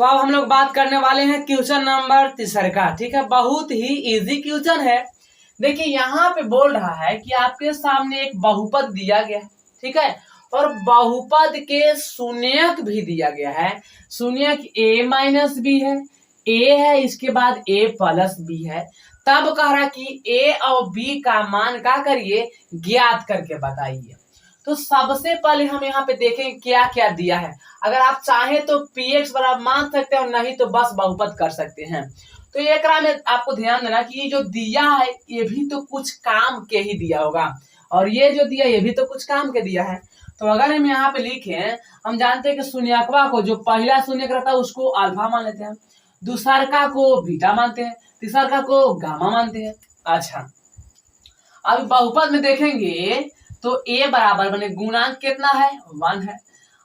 तो अब हम लोग बात करने वाले हैं क्वेश्चन नंबर 3 का। ठीक है, बहुत ही इजी क्वेश्चन है। देखिए यहाँ पे बोल रहा है कि आपके सामने एक बहुपद दिया गया है, ठीक है, और बहुपद के शून्यक भी दिया गया है। शून्यक a माइनस बी है, a है, इसके बाद a प्लस बी है। तब कह रहा कि a और b का मान क्या करिए, ज्ञात करके बताइए। तो सबसे पहले हम यहाँ पे देखें क्या क्या दिया है। अगर आप चाहें तो px बराबर मान सकते हैं, और नहीं तो बस बहुपद कर सकते हैं। तो एक में आपको ध्यान देना कि ये जो दिया है ये भी तो कुछ काम के ही दिया होगा, और ये जो दिया ये भी तो कुछ काम के दिया है। तो अगर हम यहाँ पे लिखें, हम जानते हैं कि शून्यकवा को जो पहला शून्यक रहता है उसको अल्फा मान लेते हैं, दूसरका को बीटा मानते हैं, तीसरका को गामा मानते हैं। अच्छा, अब बहुपद में देखेंगे तो a बराबर बने गुणांक कितना है, 1 है,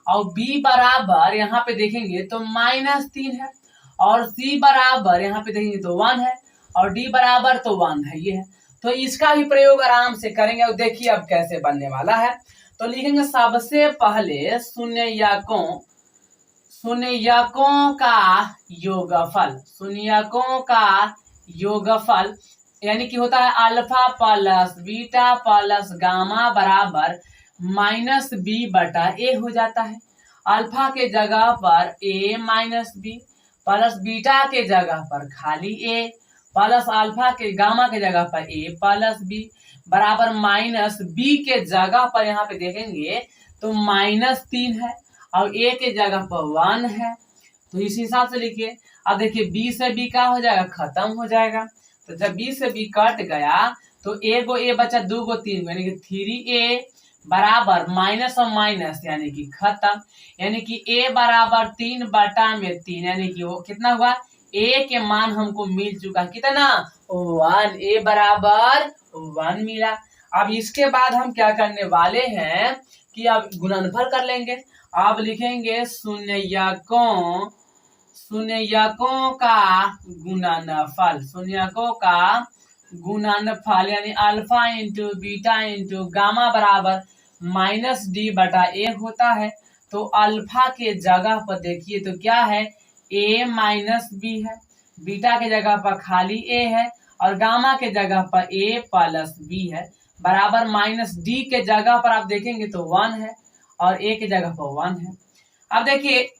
और b बराबर यहाँ पे देखेंगे तो -3 है, और c बराबर यहाँ पे देखेंगे तो 1 है, और d बराबर तो 1 है, ये है। तो इसका भी प्रयोग आराम से करेंगे, और देखिए अब कैसे बनने वाला है। तो लिखेंगे सबसे पहले शून्यकों का योगफल, शून्यकों का योगफल यानी कि होता है alpha plus beta plus gamma बराबर -b बटा a हो जाता है। अल्फा के जगह पर a minus B, plus beta के जगह पर खाली a, प्लस अल्फा के गामा के जगह पर a प्लस b बराबर -b के जगह पर यहाँ पे देखेंगे तो -3 है, और a के जगह पर 1 है। तो इस हिसाब से लिखिए। अब देखिए b से b क्या हो जाएगा, खत्म हो जाएगा। तो जब b से b कट गया तो a गो a बचा, 2 गो 3 गो, यानी कि 3a बराबर माइनस और माइनस यानी कि खत्म, यानी कि a बराबर 3 बटा में 3, यानी कि वो कितना हुआ, a के मान हमको मिल चुका है, कितना, 1। a बराबर 1 मिला। अब इसके बाद हम क्या करने वाले हैं कि अब गुणनफल कर लेंगे। अब लिखेंगे शून्यकों का गुणनफल, शून्यकों का गुणनफल यानी alpha into beta into gamma बराबर -d बटा a होता है। तो अल्फा के जगह पर देखिए तो क्या है, a माइनस बी है, बीटा के जगह पर खाली a है, और गामा के जगह पर a प्लस b है, बराबर -d के जगह पर आप देखेंगे तो 1 है, और a के जगह पर 1 है। अब देखिए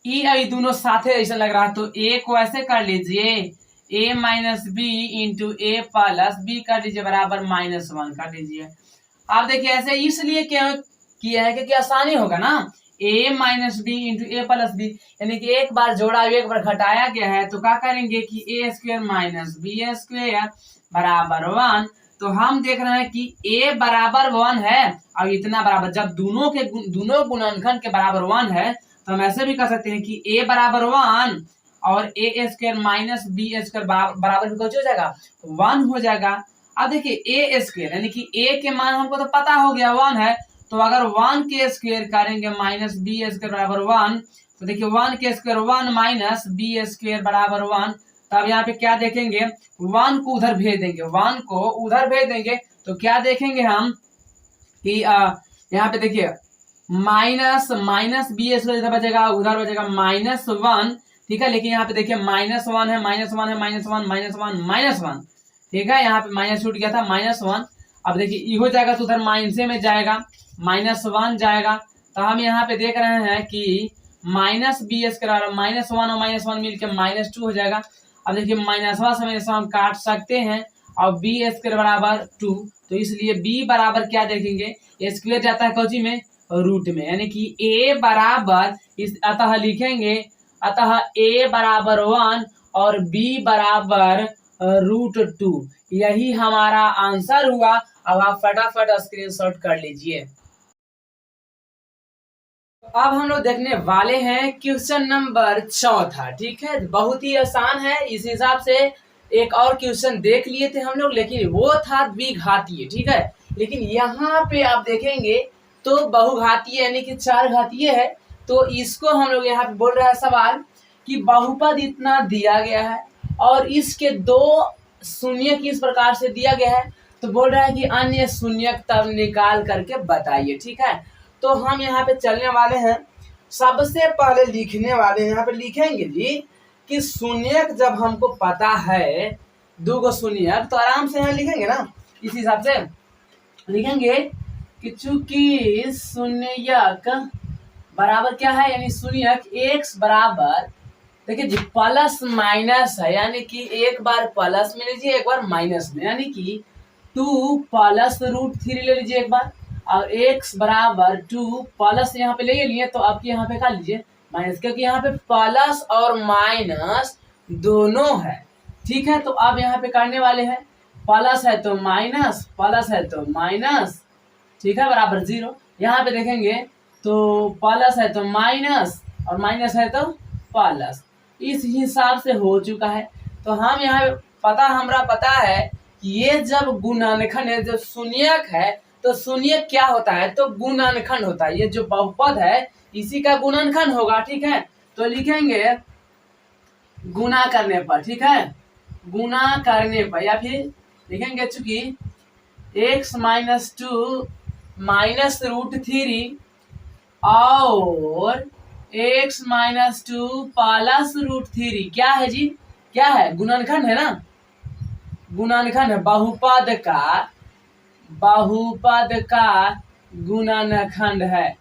ई दोनों साथ ऐसा लग रहा है, तो a को ऐसे कर लीजिए, a minus B into a plus B कर लीजिए बराबर -1 कर लीजिए। आप देखिए ऐसे इसलिए क्यों किया है क्योंकि आसानी होगा ना, a minus B into a plus B, यानी कि एक बार जोड़ा एक बार घटाया गया है, तो क्या करेंगे कि a² माइनस b² बराबर 1। तो हम देख रहे हैं कि a बराबर 1 है, और इतना बराबर, जब दोनों गुणनखंड के बराबर 1 है तो हम ऐसे भी कर सकते हैं कि a बराबर 1 और a² माइनस b² बराबर भी कुछ हो जाएगा, 1 हो जाएगा। अब देखिए a² यानी कि a के मान हमको तो पता हो गया 1 है, तो अगर 1 के स्क्वायर करेंगे माइनस b² बराबर 1, तो देखिए 1 के स्क्वायर 1 माइनस b² बराबर 1। तब यहाँ पे क्या देखेंगे, 1 को उधर भेज देंगे, 1 को उधर भेज देंगे तो क्या देखेंगे हम कि यहाँ पे देखिए माइनस b² इधर बचेगा, उधर बचेगा -1, ठीक है। लेकिन यहाँ पे देखिए -1 है, -1 है, -1, ठीक है, यहाँ पे माइनस छूट गया था, -1। अब देखिए ये हो जाएगा तो उधर माइनसे में जाएगा, -1 जाएगा। तो हम यहाँ पे देख रहे हैं कि -b² -1 और -1 मिलकर -2 हो जाएगा। अब देखिए माइनसवा से हम काट सकते हैं, और b² बराबर 2, तो इसलिए b बराबर क्या देखेंगे, स्क्वायर जाता है कौची में, रूट में, यानी कि a बराबर अतः लिखेंगे, अतः a बराबर 1 और b बराबर √2। यही हमारा आंसर हुआ। अब आप फटाफट स्क्रीनशॉट कर लीजिए। अब हम लोग देखने वाले हैं क्वेश्चन नंबर 4, ठीक है, बहुत ही आसान है। इस हिसाब से एक और क्वेश्चन देख लिए थे हम लोग, लेकिन वो था द्विघातीय, ठीक है। लेकिन यहाँ पे आप देखेंगे तो बहुघातीय यानी कि 4 घातीय है। तो इसको हम लोग यहाँ पे बोल रहा है सवाल कि बहुपद इतना दिया गया है और इसके 2 शून्य किस प्रकार से दिया गया है, तो बोल रहा है कि अन्य शून्यक तब निकाल करके बताइए, ठीक है। तो हम यहाँ पे चलने वाले हैं सबसे पहले लिखने वाले यहाँ पे लिखेंगे जी कि शून्यक जब हमको पता है, दो गो शून्यक, तो आराम से यहाँ लिखेंगे ना, इस हिसाब से लिखेंगे कि चूंकि शून्यक बराबर क्या है, यानी शून्यक x बराबर, देखिए जी प्लस माइनस है, यानी कि एक बार प्लस में लीजिए एक बार माइनस में, यानी कि 2 प्लस √3 ले लीजिए एक बार, और x बराबर 2 प्लस यहाँ पे ले लिए, तो आपके यहाँ पे क्या लीजिए माइनस, क्योंकि यहाँ पे प्लस और माइनस दोनों है। ठीक है, तो अब यहाँ पे करने वाले हैं, प्लस है तो माइनस, प्लस है तो माइनस, ठीक है, बराबर 0। यहाँ पे देखेंगे तो प्लस है तो माइनस और माइनस है तो प्लस, इस हिसाब से हो चुका है। तो हम यहाँ हमरा पता है कि ये जब गुणनखंड है, जब शून्यक है तो शून्यक क्या होता है, तो गुणनखंड होता है। ये जो बहुपद है इसी का गुणनखंड होगा। ठीक है, तो लिखेंगे गुणा करने पर, ठीक है, गुणा करने पर, या फिर लिखेंगे चूंकि x माइनस 2 माइनस √3 और x माइनस 2 प्लस √3 क्या है जी, क्या है, गुणनखंड है ना, गुणनखंड है, बहुपद का गुणनखंड है,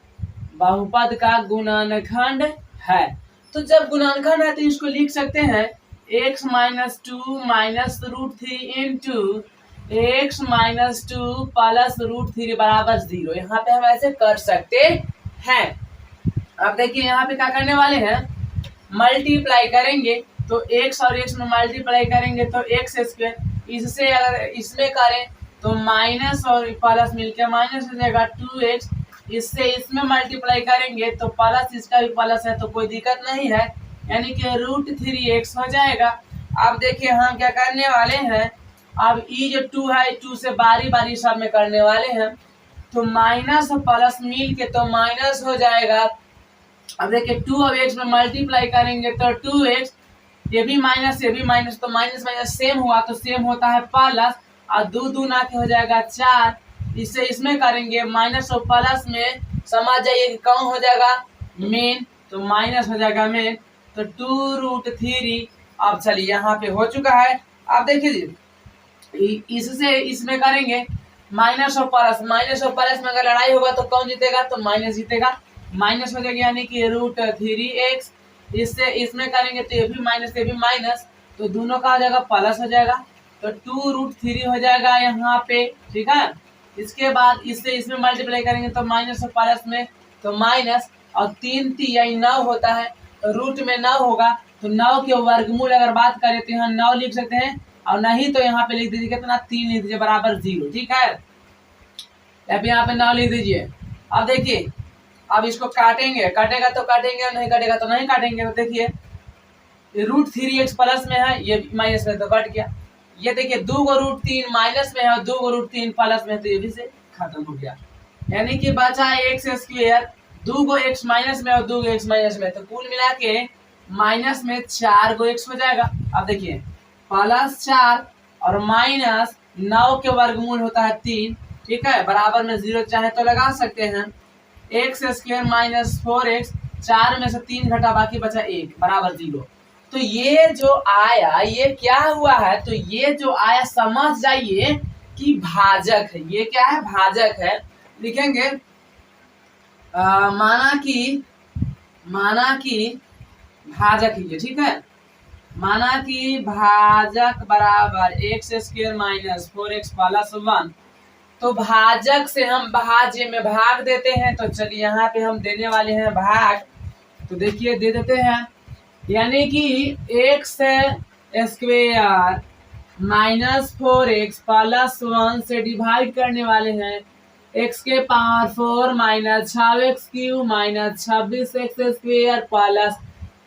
बहुपद का गुणनखंड है। तो जब गुणनखंड है तो इसको लिख सकते हैं x minus 2 minus √3 into x minus 2 plus √3 बराबर 0। यहाँ पे हम ऐसे कर सकते हैं। अब देखिए यहाँ पे क्या करने वाले हैं, मल्टीप्लाई करेंगे, तो x और x में मल्टीप्लाई करेंगे तो x स्क्वायर, इससे अगर इसमें करें तो माइनस और प्लस मिलकर माइनस हो जाएगा 2x, इससे इसमें मल्टीप्लाई करेंगे तो प्लस, इसका भी प्लस है तो कोई दिक्कत नहीं है, यानी कि √3x हो जाएगा। अब देखिए हम क्या करने वाले हैं, अब ये जो 2 है 2 से बारी बारी सब में करने वाले हैं, तो माइनस और प्लस मिल के तो माइनस हो जाएगा। अब देखिए 2 और x में मल्टीप्लाई करेंगे तो 2x, ये भी माइनस ये भी माइनस, तो माइनस माइनस सेम हुआ तो सेम होता है प्लस, और 2 दूना के हो जाएगा 4, इससे इसमें करेंगे माइनस और प्लस में समझ जाइए कि कौन हो जाएगा मेन, तो माइनस हो जाएगा मेन, तो 2√3। अब चलिए यहाँ पे हो चुका है। अब देखिए इससे इसमें करेंगे माइनस और प्लस में अगर लड़ाई होगा तो कौन जीतेगा, तो माइनस जीतेगा, माइनस हो जाएगा, यानी कि √3x, इससे इसमें करेंगे तो ये भी माइनस ये भी माइनस, तो दोनों का हो जाएगा प्लस हो जाएगा, तो 2√3 हो जाएगा यहाँ पे। ठीक है, इसके बाद इससे इसमें मल्टीप्लाई करेंगे तो माइनस और प्लस में तो माइनस, और 3 यही 9 होता है, तो रूट में 9 होगा, तो 9 के वर्गमूल अगर बात करें तो यहाँ 9 लिख सकते हैं, और नहीं तो यहाँ पे लिख दीजिए कितना 3 लिख दीजिए बराबर 0। ठीक है, यहाँ पे 9 लिख दीजिए। अब देखिए अब इसको काटेंगे, कटेगा तो काटेंगे, नहीं कटेगा तो नहीं काटेंगे। तो देखिए √3x प्लस में है, ये माइनस में तो कट गया। ये देखिए 2 को √3 माइनस में है और 2 को √3 प्लस में, तो ये भी से खत्म हो गया, यानी कि बचा x स्क्वायर, 2 को x माइनस में और 2 को x माइनस में, तो कुल मिला के माइनस में 4 को x हो जाएगा। अब देखिए +4 और माइनस 9 के वर्गमूल होता है 3। ठीक है, बराबर में 0 चाहे तो लगा सकते हैं, x स्क्वायर माइनस 4x, 4 में से 3 घटा बाकी बचा 1 बराबर 0। तो ये जो आया ये क्या हुआ है, तो ये जो आया समझ जाइए कि भाजक है। ये क्या है, भाजक है। लिखेंगे माना कि भाजक ही है। ठीक है, माना कि भाजक बराबर x square minus 4x plus 1, तो भाजक से हम भाज्य में भाग देते हैं। तो चलिए यहाँ पे हम देने वाले हैं भाग, तो देखिए दे देते हैं, यानी कि x square minus 4x plus 1 से डिवाइड करने वाले हैं x के power 4 minus 6x³ minus 26x square plus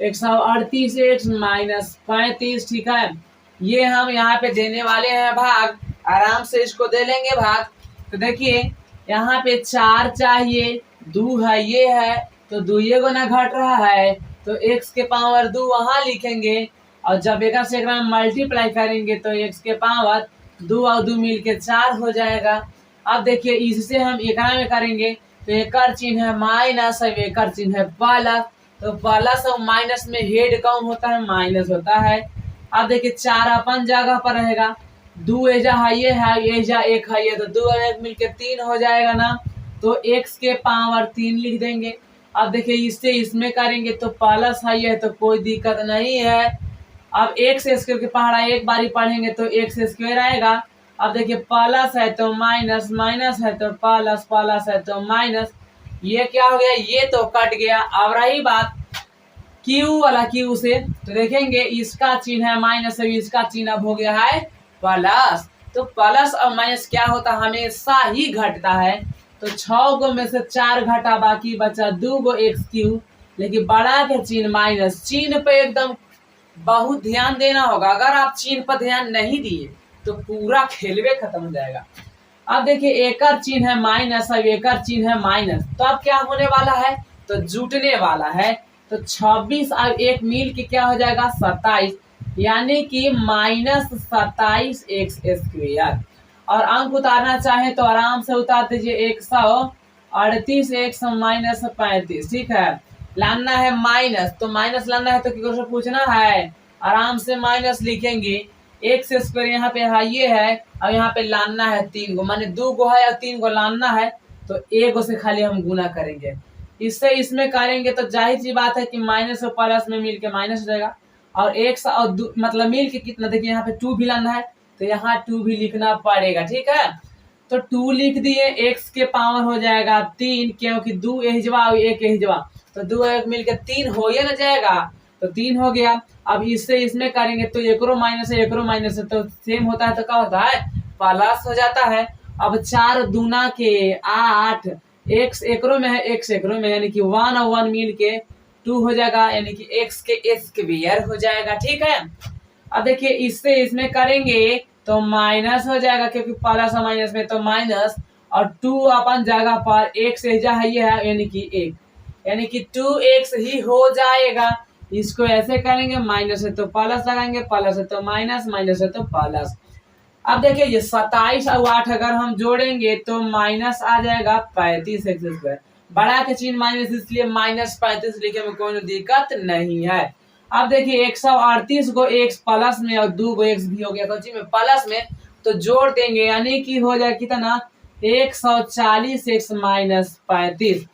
138x minus 35। ठीक है, ये हम यहाँ पे देने वाले हैं भाग, आराम से इसको दे लेंगे भाग। तो देखिए यहाँ पे 4 चाहिए, 2 है, ये है, तो 2 ये गुना घट रहा है, तो x के पावर 2 वहाँ लिखेंगे, और जब एक से एक मल्टीप्लाई करेंगे तो x के पावर 2 और 2 मिल के 4 हो जाएगा। अब देखिए इससे हम एक में करेंगे तो एकर चिन्ह है माइनस और एकर चिन्ह है प्लस। तो प्लस और माइनस में हेड कौन होता है? माइनस होता है। अब देखिए 4 अपन जगह पर रहेगा, 2 एजा हाइए है, एजा 1 हाइए, तो 2 और 1 मिलके 3 हो जाएगा ना। तो x के पावर 3 लिख देंगे। अब देखिए इससे इसमें करेंगे तो प्लस हाइए है तो कोई दिक्कत नहीं है। अब एक्स स्क्वायर की पहाड़ा एक बारी पढ़ेंगे तो एक्स स्क्वायर आएगा। अब देखिए प्लस है तो माइनस, माइनस है तो प्लस, प्लस है तो माइनस। ये क्या हो गया? ये तो कट गया। अब रही बात क्यू वाला, क्यू से तो देखेंगे इसका चिन्ह है माइनस और इसका चिन्ह अब हो गया है प्लस। तो प्लस और माइनस क्या होता है? हमेशा ही घटता है। तो 6 गो में से 4 घटा, बाकी बचा 2 गो एक्स क्यू। लेकिन बड़ा के चिन्ह माइनस, चिन्ह पे एकदम बहुत ध्यान देना होगा। अगर आप चिन्ह पर ध्यान नहीं दिए तो पूरा खेलवे खत्म हो जाएगा। अब देखिए एकर चिन्ह है माइनस और एकर चिन्ह है माइनस, तो अब क्या होने वाला है? तो जुटने वाला है। तो 26 और 1 मिल के क्या हो जाएगा? 27, यानी कि माइनस 27 एक्स स्क्वायर। और अंक उतारना चाहे तो आराम से उतार दीजिए, 138 एक्स माइनस 35। ठीक है, लाना है माइनस, तो माइनस लाना है तो किसी से पूछना है, आराम से माइनस लिखेंगे। एक्स स्क्वायर यहाँ पे है, ये है, और यहाँ पे लाना है 3 गो, माने 2 गो है और 3 गो लाना है। तो 1 गो से खाली हम गुना करेंगे, इससे इसमें करेंगे तो जाहिर सी बात है कि माइनस और प्लस में मिल के माइनस हो जाएगा। और एक और मतलब मिल के कितना, देखिए यहाँ पे 2 भी लाना है तो यहाँ 2 भी लिखना पड़ेगा। ठीक है, तो 2 लिख दिए, एक्स के पावर हो जाएगा 3, क्योंकि 2 एहजवा और 1 एहजवा, तो 2 1 मिलकर 3 हो ही ना जाएगा, तो 3 हो गया। अब इससे इसमें करेंगे तो एकरो माइनस है, एकरो माइनस है, तो सेम होता है तो क्या होता है? प्लस हो जाता है। अब 4 दूना के 8, एक्स एकरो में है, एक्स एकरो में, यानी कि 1 और 1 मिल के 2 हो जाएगा, यानी कि एक्स के स्क्वायर हो जाएगा। ठीक है, अब देखिए इससे इसमें करेंगे तो माइनस हो जाएगा, क्योंकि प्लस और माइनस में तो माइनस, और 2 अपन जगह पर एक्स एजा है, ये है, यानी कि 1, यानी कि 2x ही हो जाएगा। इसको ऐसे करेंगे, माइनस है तो प्लस लगाएंगे, प्लस है तो माइनस, माइनस है तो प्लस। अब देखिए ये 27 और 8 अगर हम जोड़ेंगे तो माइनस आ जाएगा 35 एक्स स्क्वायर। बड़ा के चिन्ह माइनस, इसलिए माइनस 35 लिखे में कोई दिक्कत नहीं है। अब देखिए 138 को एक्स प्लस में और 2 को एक्स भी हो गया कोची में प्लस में, तो जोड़ देंगे, यानी कि हो जाए कितना? 140 एक्स माइनस 35।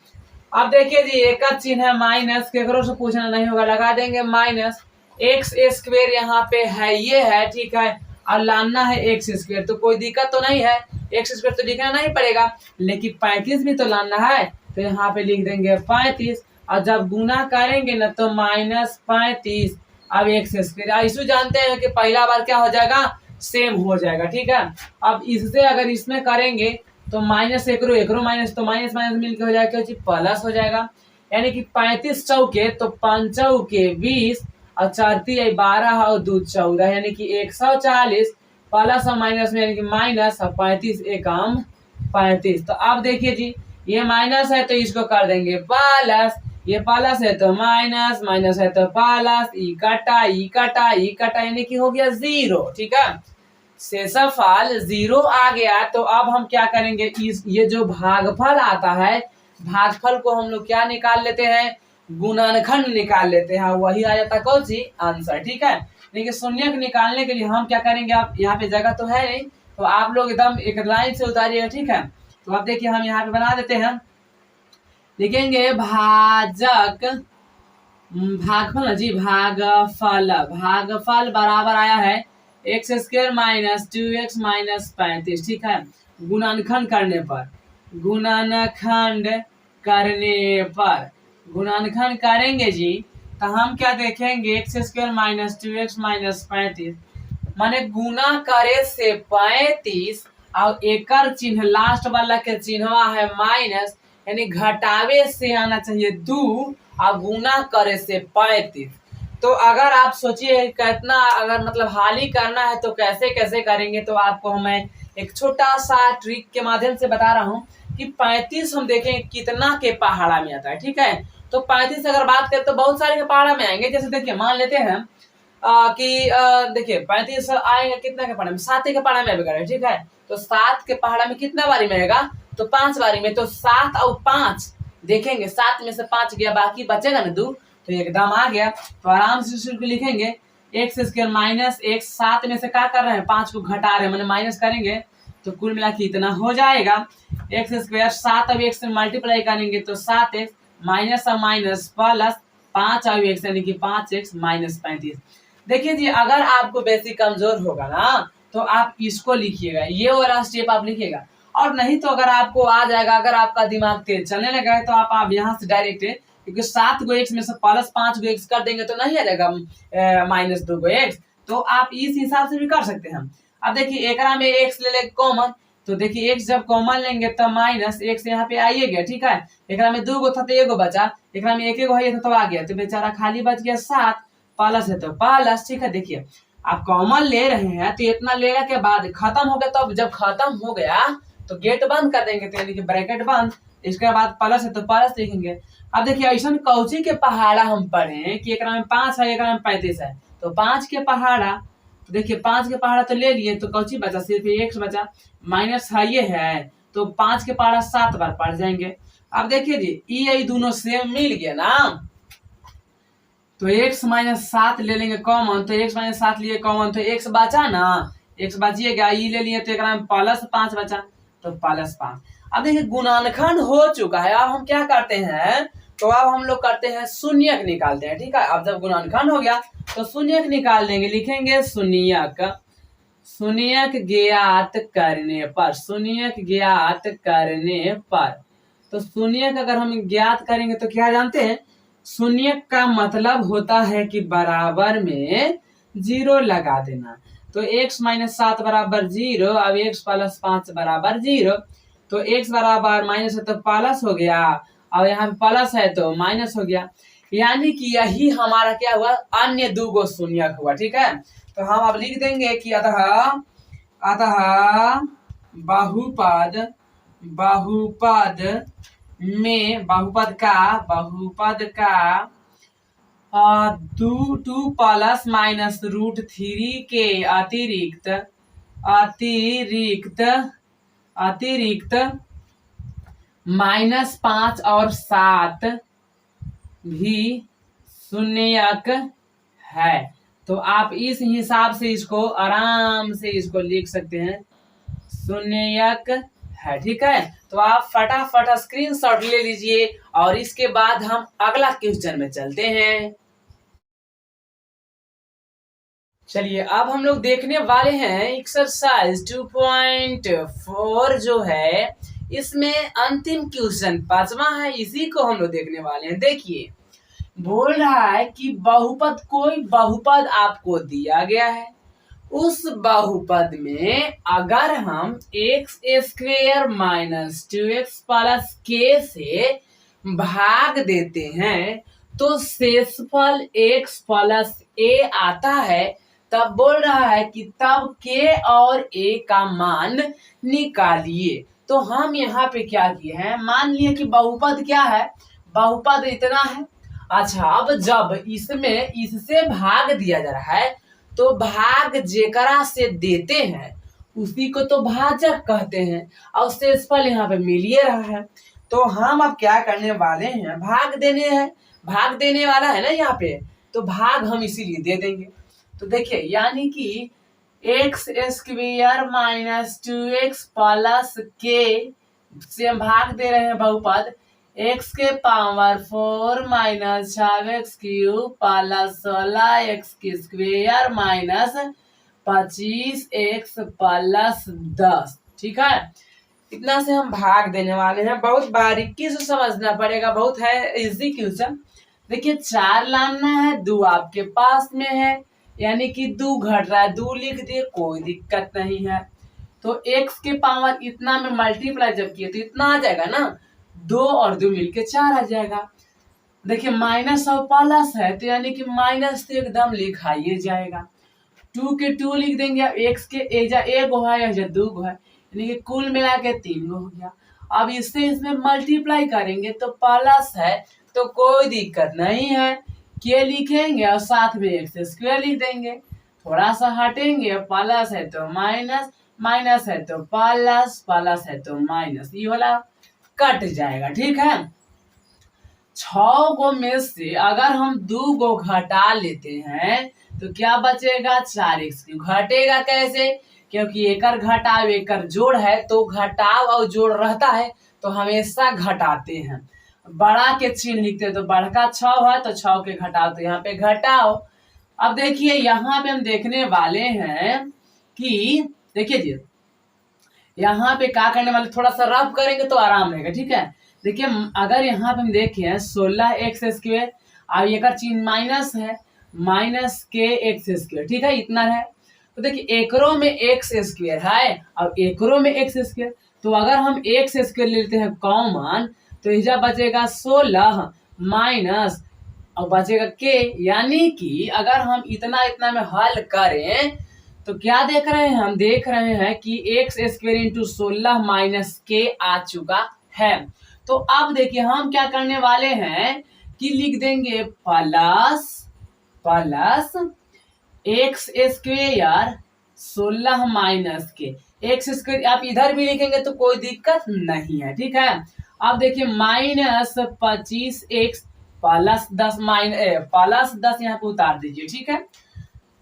अब देखिए जी एक चिन्ह है माइनस, केकरो से पूछना नहीं होगा, लगा देंगे माइनस। एक्स स्क्वायर यहाँ पे है, ये है, ठीक है, और लाना है एक्स स्क्वायर, तो कोई दिक्कत तो नहीं है, एक्स स्क्वायर तो लिखना नहीं पड़ेगा, लेकिन 35 भी तो लाना है, तो यहाँ पे लिख देंगे 35। और जब गुना करेंगे ना तो माइनस 35 अब एक्स स्क्वायर। इसको जानते हैं कि पहला बार क्या हो जाएगा? सेम हो जाएगा। ठीक है, अब इससे अगर इसमें करेंगे तो माइनस एकरो एकरो माइनस, तो माइनस माइनस मिलकर हो जाएगा प्लस हो जाएगा, यानी कि 35 चौके तो 5 चौके 20 और 4 3 12 और 2 14, यानी कि 140 प्लस और माइनस में, यानी कि माइनस और 35 एकम 35। तो अब देखिए जी ये माइनस है तो इसको कर देंगे प्लस, ये प्लस है तो माइनस, माइनस है तो प्लस, ई कटा ई कटा ई कटा, यानी कि हो गया 0। ठीक है, शेषफल 0 आ गया। तो अब हम क्या करेंगे, ये जो भागफल आता है, भागफल को हम लोग क्या निकाल लेते हैं? गुणनखंड निकाल लेते हैं, वही आ जाता है कौन सी? आंसर। ठीक है, लेकिन शून्यक निकालने के लिए हम क्या करेंगे, आप यहाँ पे जगह तो है नहीं, तो आप लोग एकदम एक लाइन से उतारिएगा। ठीक है, तो आप देखिए हम यहाँ पे बना देते हैं, लिखेंगे भाजक भागफल जी, भागफल, भागफल बराबर आया है x square minus 2x minus 35। ठीक है, गुणनखंड करने पर, गुणनखंड करने पर, गुणनखंड करेंगे जी तो हम क्या देखेंगे, x square minus 2x minus 35, माने गुना करे से 35 और एकर चिन्ह लास्ट वाला के चिन्हवा है माइनस, यानी घटावे से आना चाहिए 2 और गुना करे से 35। तो अगर आप सोचिए कितना, अगर मतलब हाल ही करना है तो कैसे कैसे करेंगे, तो आपको मैं एक छोटा सा ट्रिक के माध्यम से बता रहा हूँ कि 35 हम देखें कितना के पहाड़ा में आता है। ठीक है, तो 35 अगर बात करें तो बहुत सारे के पहाड़ा में आएंगे। जैसे देखिए मान लेते हैं कि देखिए 35 आएगा कितना के पहाड़ा में? 7 के पहाड़ा में आएगा। ठीक है, तो 7 के पहाड़ा में कितना बारी में आएगा? तो 5 बारी में तो 7 और 5 देखेंगे, 7 में से 5 गया, बाकी बचेगा ना 2, तो एकदम आ गया। तो आराम से इसको लिखेंगे एक्स स्क्वायर माइनस एक्स, 7 में से क्या कर रहे हैं, 5 को घटा रहे हैं, मैंने माइनस करेंगे तो कुल मिला के इतना हो जाएगा। एक्स स्क्वायर 7 अब एक्स से मल्टीप्लाई करेंगे तो 7x माइनस और माइनस प्लस 5 और एक्स यानी कि 5x माइनस 35। देखिए जी, अगर आपको बेसिक कमजोर होगा ना तो आप इसको लिखिएगा, ये वाला स्टेप आप लिखिएगा। और नहीं तो अगर आपको आ जाएगा, अगर आपका दिमाग तेज चलने लगा है तो आप यहाँ से डायरेक्ट, क्योंकि 7 गो एक्स में से प्लस 5 गो एक्स कर देंगे तो नहीं आ जाएगा माइनस 2 गो एक्स, तो आप इस हिसाब से भी कर सकते हैं। अब देखिए एकरा में एक्स ले ले कॉमन, तो देखिए एक्स जब कॉमन लेंगे तो माइनस एक्स यहाँ पे आइए गया, ठीक है। एकरा में 2 गो था तो 1 गो बचा, एकरा में 1 गो है तो आ गया, तो बेचारा खाली बच गया 7, प्लस है तो प्लस, ठीक है। देखिए आप कॉमन ले रहे हैं तो इतना लेने के बाद खत्म हो गया, तो अब जब खत्म हो गया तो गेट बंद कर देंगे, तो यानी कि ब्रैकेट बंद, इसके बाद प्लस है तो प्लस लिखेंगे। अब देखिए ऐसा कौची के पहाड़ा हम पढ़े कि एक में 5 है, एक में 35 है, तो 5 के पहाड़ा, तो देखिए 5 के पहाड़ा तो ले लिए, तो कौची बचा, सिर्फ एक्स बचा, माइनस है ये है, तो 5 के पहाड़ा 7 बार पढ़ जाएंगे। अब देखिए जी ये दोनों सेम मिल गया ना, तो x माइनस 7 ले लेंगे कॉमन, तो x माइनस 7 लिए कॉमन, तो x बचा ना, x बचिएगा, ई ले लिए तो एक में प्लस 5 बचा, तो प्लस 5। अब देखिए गुणनखंड हो चुका है, अब हम क्या करते हैं, तो अब हम लोग करते हैं शून्यक निकालते हैं, ठीक है। अब जब गुणनखंड हो गया तो शून्यक निकाल देंगे, लिखेंगे शून्यक, शून्यक ज्ञात करने पर, शून्यक ज्ञात करने पर, तो शून्यक अगर हम ज्ञात करेंगे तो क्या जानते हैं, शून्यक का मतलब होता है कि बराबर में 0 लगा देना, तो x माइनस 7 बराबर 0, अब x प्लस 5 बराबर 0, तो x बराबर माइनस है तो प्लस हो गया, और यहाँ पे प्लस है तो माइनस हो गया, यानी कि यही हमारा क्या हुआ, अन्य 2 गो शून्यक हुआ, ठीक है। तो हम अब लिख देंगे कि अतः बहुपद, बहुपद में, बहुपद का 2 प्लस माइनस रूट 3 के अतिरिक्त माइनस 5 और 7 भी शून्यक है। तो आप इस हिसाब से इसको आराम से इसको लिख सकते हैं, शून्यक है, ठीक है। तो आप फटाफट स्क्रीनशॉट ले लीजिए और इसके बाद हम अगला क्वेश्चन में चलते हैं। चलिए अब हम लोग देखने वाले हैं एक्सरसाइज 2.4 जो है, इसमें अंतिम क्वेश्चन 5वां है, इसी को हम लोग देखने वाले हैं। देखिए बोल रहा है कि बहुपद, कोई बहुपद आपको दिया गया है, उस बहुपद में अगर हम x square minus 2x plus के से भाग देते हैं तो शेषफल x प्लस a आता है, तब बोल रहा है कि तब k और a का मान निकालिए। तो हम यहाँ पे क्या किए हैं, मान लिए कि बहुपद क्या है, बहुपद इतना है। अच्छा अब जब इसमें इससे भाग दिया जा रहा है तो भाग जेकरा से देते हैं उसी को तो भाजक कहते हैं, और शेषफल यहाँ पे मिल ही रहा है। तो हम अब क्या करने वाले हैं, भाग देने हैं, भाग देने वाला है ना यहाँ पे, तो भाग हम इसीलिए दे देंगे। तो देखिए यानी कि x square minus 2x plus के से हम भाग दे रहे हैं बहुपद x के power 4 minus 6x cube plus 16x की स्क्वेयर माइनस 25x प्लस 10, ठीक है। इतना से हम भाग देने वाले हैं, बहुत बारीकी से समझना पड़ेगा, बहुत है इजी क्वेश्चन। देखिए 4 लाना है, 2 आपके पास में है, यानी कि 2 घट रहा है, 2 लिख दिए, कोई दिक्कत नहीं है। तो x के पावर इतना में मल्टीप्लाई जब किए तो इतना आ जाएगा ना, 2 और 2 मिलके 4 आ जाएगा। देखिए माइनस और प्लस है तो यानी कि माइनस तो एकदम लिखा ही जाएगा, 2 के 2 लिख देंगे, x के एजा 1 गो है या 2 गो है, यानी कि कुल मिला के 3 गो हो गया। अब इससे इसमें मल्टीप्लाई करेंगे तो प्लस है तो कोई दिक्कत नहीं है, के लिखेंगे और साथ में एक्स स्क्वायर लिख देंगे, थोड़ा सा हटेंगे, प्लस है तो माइनस, माइनस है तो प्लस, प्लस है तो माइनस, ये वाला कट जाएगा। ठीक है, 6 गो में से अगर हम 2 गो घटा लेते हैं तो क्या बचेगा, 4x। घटेगा कैसे, क्योंकि एकर घटाव एकर जोड़ है, तो घटाव और जोड़ रहता है तो हमेशा घटाते हैं। बड़ा के चिन्ह लिखते हैं तो बड़का 6 है तो 6 के घटाओ तो यहाँ पे घटाओ। अब देखिए यहाँ पे हम देखने वाले हैं कि देखिए जी, यहाँ पे क्या करने वाले, थोड़ा सा रफ करेंगे तो आराम रहेगा। ठीक है, देखिए अगर यहाँ पे हम देखें 16x², अब ये का चिन्ह माइनस है, माइनस के x²। ठीक है, इतना है। तो देखिए एकरों में x² है और एकरों में x², तो अगर हम x² लेते हैं कॉमन तो यह बचेगा 16 माइनस और बचेगा के, यानी कि अगर हम इतना इतना में हल करें तो क्या देख रहे हैं, हम देख रहे हैं कि x² इंटू 16 माइनस के आ चुका है। तो अब देखिए हम क्या करने वाले हैं कि लिख देंगे प्लस प्लस x² 16 माइनस के, x² आप इधर भी लिखेंगे तो कोई दिक्कत नहीं है। ठीक है, अब देखिए माइनस 25x प्लस 10 प्लस 10 यहाँ पे उतार दीजिए। ठीक है,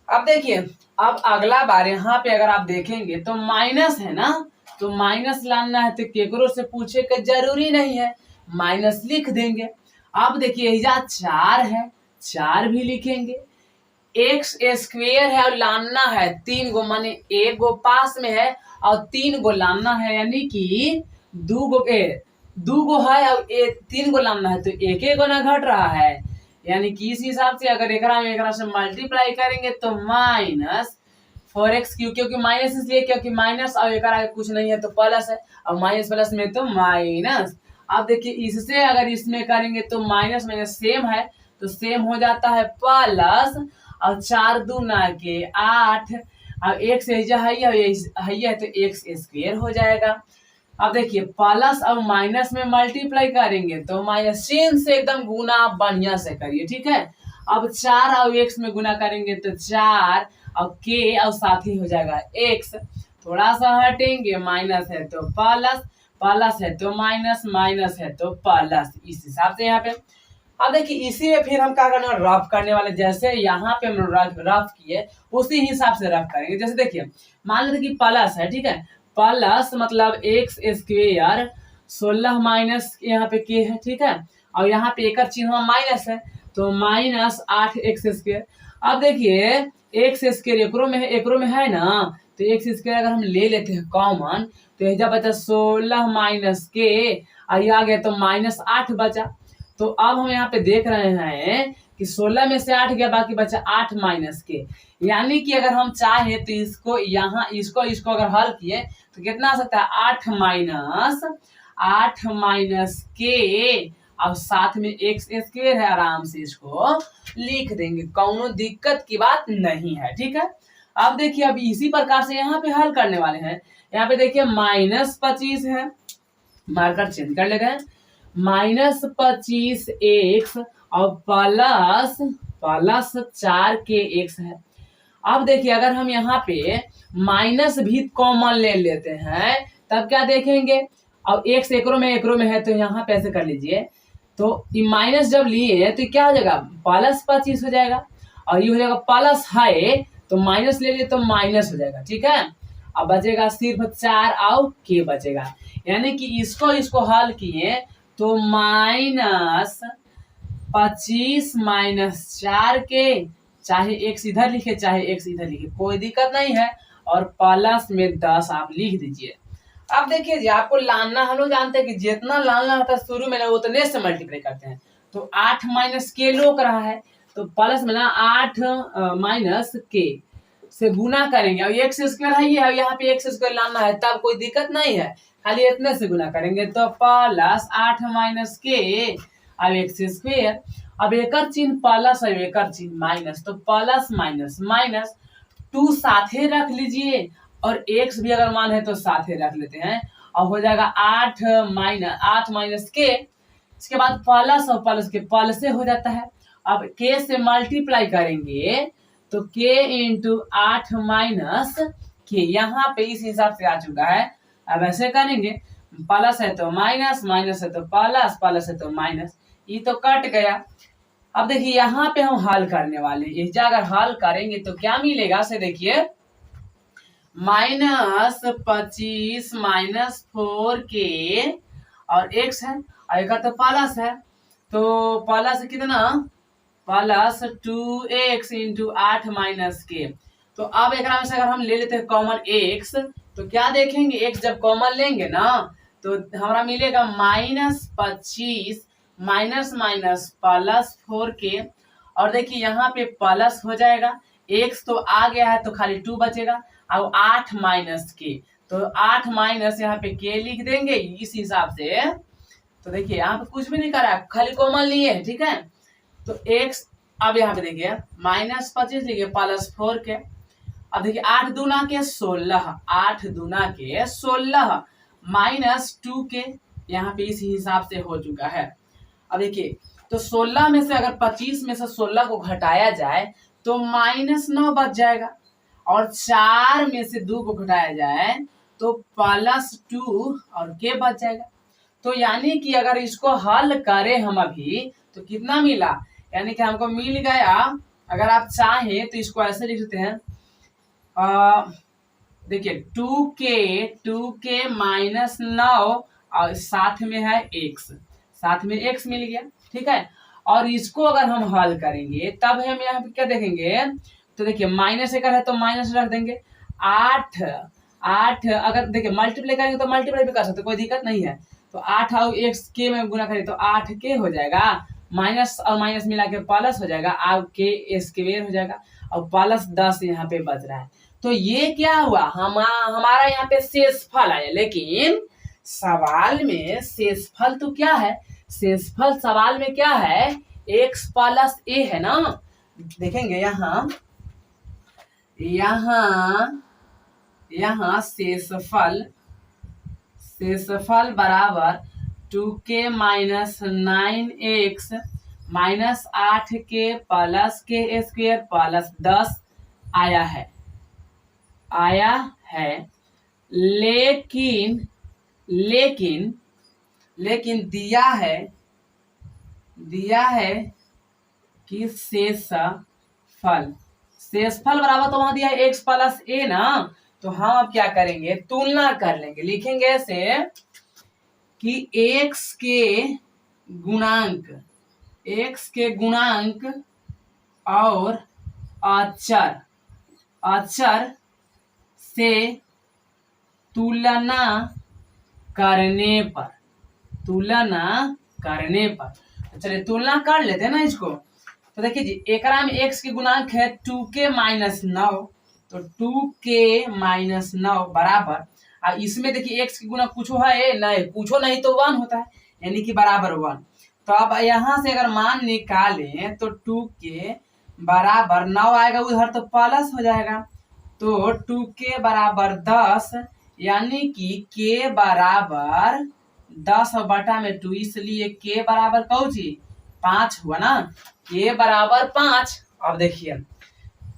अब देखिए अब अगला बार यहाँ पे अगर आप देखेंगे तो माइनस है ना, तो माइनस लाना है तो केकरो से पूछे के जरूरी नहीं है, माइनस लिख देंगे। अब देखिए यह 4 है, 4 भी लिखेंगे। x² है और लाना है 3 गो, माने 1 गो पास में है और 3 गो लाना है, यानी कि 2 गो है और 3 गो लाना है तो 1 गो ना घट रहा है, यानी कि इस हिसाब से अगर एकरा से मल्टीप्लाई करेंगे तो माइनस 4x², क्योंकि माइनस इसलिए क्योंकि माइनस और एक आगे कुछ नहीं है तो प्लस है, और माइनस प्लस में तो माइनस। अब देखिए इससे अगर इसमें करेंगे तो माइनस माइनस सेम है तो सेम हो जाता है प्लस, और 4 दूना के 8 और एक से है तो x² हो जाएगा। अब देखिए प्लस और माइनस में मल्टीप्लाई करेंगे तो माइनस चिन्ह से एकदम गुना बढ़िया से करिए। ठीक है, अब 4 और x में गुना करेंगे तो 4 और के और साथ ही हो जाएगा x, थोड़ा सा हटेंगे, माइनस है तो प्लस, प्लस है तो माइनस, माइनस है तो प्लस, इस हिसाब से यहाँ पे। अब देखिए इसी में फिर हम क्या करने वाले, रफ करने वाले, जैसे यहाँ पे हम रफ किए उसी हिसाब से रफ करेंगे। जैसे देखिए मान लेते कि प्लस है, ठीक है, प्लस मतलब x² 16 माइनस यहाँ पे के है। ठीक है, और यहाँ पे एक चिन्ह माइनस है तो माइनस 8x²। अब देखिए x² एकरो में है ना, तो x² अगर हम ले लेते हैं कॉमन तो यह बचा 16 माइनस के, और आ गया तो माइनस 8 बचा। तो अब हम यहाँ पे देख रहे हैं कि 16 में से 8 गया, बाकी बचा 8 माइनस के, यानी कि अगर हम चाहे तो इसको यहाँ इसको अगर हल किए तो कितना आ सकता है, 8 माइनस के और साथ में x² है, आराम से इसको लिख देंगे, कोनो दिक्कत की बात नहीं है। ठीक है, अब देखिए अब इसी प्रकार से यहाँ पे हल करने वाले हैं। यहाँ पे देखिए माइनस 25 है, मार्कर चेंज कर लेते हैं, माइनस 25x और प्लस 4 के x है। अब देखिए अगर हम यहाँ पे माइनस भी कॉमन ले लेते हैं तब क्या देखेंगे, अब x एकरों में है तो यहाँ पे ऐसे कर लीजिए, तो ये माइनस जब लिए तो क्या हो जाएगा, प्लस 25 हो जाएगा, और ये हो जाएगा प्लस है तो माइनस ले लिए तो माइनस हो जाएगा। ठीक है, अब बचेगा सिर्फ 4 और के बचेगा, यानी कि इसको हल किए तो माइनस 25 माइनस 4 के, चाहे x इधर लिखे चाहे x इधर लिखे कोई दिक्कत नहीं है, और प्लस में 10 आप लिख दीजिए। अब देखिए जी आपको लाना, हम लोग जानते हैं कि जितना लाना होता है शुरू में ना उतने से मल्टीप्लाई करते हैं, तो 8 माइनस के लोग रहा है तो प्लस में ना 8 माइनस के से गुना करेंगे, और x² है ये, यहाँ पे x² लाना है तब कोई दिक्कत नहीं है, खाली इतने से गुना करेंगे तो प्लस 8 माइनस के अब x²। अब एक चिन्ह प्लस और एक चिन्ह माइनस, तो प्लस माइनस माइनस 2 साथे रख लीजिए, और x भी अगर मान है तो साथे रख लेते हैं, और हो जाएगा 8 माइनस के, इसके बाद प्लस और प्लस के प्लस से हो जाता है। अब k से मल्टीप्लाई करेंगे तो k इंटू 8 माइनस देखिए यहाँ पे इस हिसाब से आ चुका है। अब ऐसे करेंगे, प्लस है तो माइनस, माइनस है तो प्लस, प्लस है तो माइनस, ये तो कट गया। अब देखिए यहाँ पे हम हल करने वाले हैं, इस अगर हल करेंगे तो क्या मिलेगा से देखिए, -25 -4 के और x है और एक तो प्लस है, तो प्लस कितना, +2x इंटू 8 -k। तो अब एक में से अगर हम ले लेते हैं कॉमन x, तो क्या देखेंगे, x जब कॉमन लेंगे ना तो हमारा मिलेगा -25 माइनस माइनस +4k। और देखिए यहाँ पे प्लस हो जाएगा, x तो आ गया है तो खाली 2 बचेगा, अब 8 -k, तो 8 माइनस यहाँ पे k लिख देंगे इस हिसाब से। तो देखिए यहाँ पे कुछ भी नहीं करा, खाली कॉमन लिए है, ठीक है। तो x अब यहाँ पे देखिए -25 लिखिए +4k। अब देखिए 8 दूना के 16, 8 दूना के 16 -2k, यहाँ पे इस हिसाब से हो चुका है। अब देखिए तो 16 में से अगर 25 में से 16 को घटाया जाए तो -9 बच जाएगा, और 4 में से 2 को घटाया जाए तो +2 और k बच जाएगा। तो यानी कि अगर इसको हल करें हम अभी तो कितना मिला, यानी कि हमको मिल गया, अगर आप चाहें तो इसको ऐसे लिख सकते हैं, देखिए 2k -9 और साथ में है x, साथ में x मिल गया, ठीक है। और इसको अगर हम हल करेंगे तब हम यहाँ पे क्या देखेंगे, तो देखिए माइनस एक है तो माइनस रख देंगे, 8 अगर देखिए मल्टीप्लाई करेंगे तो मल्टीप्लाई भी कर सकते, कोई दिक्कत नहीं है। तो 8 और x के में गुना करें तो 8k हो जाएगा, माइनस और माइनस मिला के प्लस हो जाएगा, अब k स्क्वायर हो जाएगा, और +10 यहाँ पे बच रहा है। तो ये क्या हुआ, हमारा यहाँ पे शेषफल आया, लेकिन सवाल में शेषफल तो क्या है, शेषफल सवाल में क्या है, x + a है ना। देखेंगे यहाँ शेषफल बराबर 2k - 9x -8k + k² +10 आया है, लेकिन दिया है कि शेषफल बराबर तो वहां दिया है x + a ना, तो हम अब क्या करेंगे, तुलना कर लेंगे, लिखेंगे ऐसे कि x के गुणांक और अचर से तुलना करने पर चलिए तुलना कर लेते हैं ना इसको। तो देखिए जी, एकरा में x के गुणांक है 2k - 9, तो 2k - 9 बराबर, और इसमें देखिए x के गुना कुछ है नहीं, कुछ नहीं तो 1 होता है, यानी कि बराबर 1। तो अब यहाँ से अगर मान निकालें तो 2k बराबर 9 आएगा उधर तो प्लस हो जाएगा, तो 2k बराबर 10, यानी कि k बराबर 10/2, इसलिए k बराबर कौची 5 हुआ ना, k बराबर 5। अब देखिए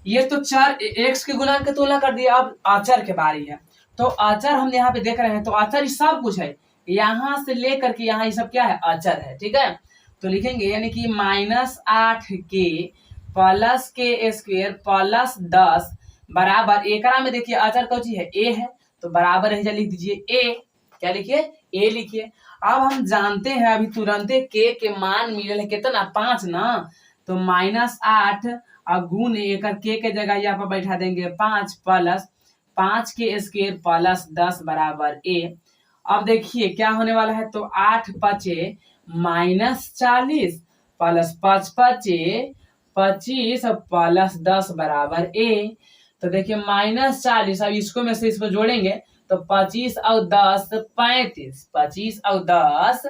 ये तो चर x के गुणांक की तुलना कर दिया, अब अचर के बारी है। तो अचर हम यहाँ पे देख रहे हैं, तो अचर सब कुछ है, यहाँ से लेकर के यहाँ ये सब क्या है, अचर है, ठीक है। तो लिखेंगे यानी कि -8k + k² + 10 बराबर, एकरा में देखिए अचर कौन सी है, a है, तो बराबर है, लिख दीजिए a, क्या लिखिए, a लिखिए। अब हम जानते हैं अभी तुरंते k के मान मिले है कितना 5 ना, तो -8 और गुण एक k के जगह यहाँ पर बैठा देंगे 5 + 5k² + 10 बराबर a। अब देखिए क्या होने वाला है, तो 8 × 5 -40 + 5 × 5 25 + 10 बराबर a। तो देखिए -40, अब इसको में से इसको जोड़ेंगे तो 25 और 10 35, 25 और 10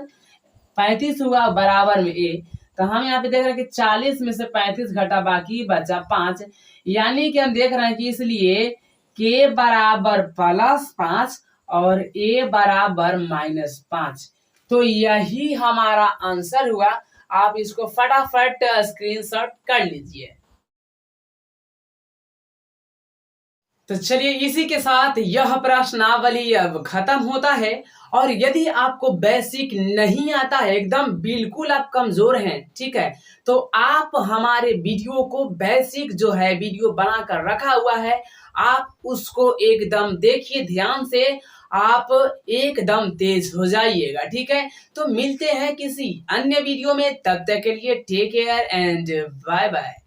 35 हुआ बराबर में a। तो हम यहाँ पे देख रहे हैं कि 40 में से 35 घटा, बाकी बचा 5, यानी कि हम देख रहे हैं कि इसलिए k बराबर +5 और a बराबर -5। तो यही हमारा आंसर हुआ। आप इसको फटाफट स्क्रीनशॉट कर लीजिए। तो चलिए इसी के साथ यह प्रश्नावली अब खत्म होता है। और यदि आपको बेसिक नहीं आता है, एकदम बिल्कुल आप कमजोर हैं, ठीक है, तो आप हमारे वीडियो को बेसिक जो है वीडियो बनाकर रखा हुआ है, आप उसको एकदम देखिए ध्यान से, आप एकदम तेज हो जाइएगा, ठीक है। तो मिलते हैं किसी अन्य वीडियो में, तब तक के लिए take care and bye bye.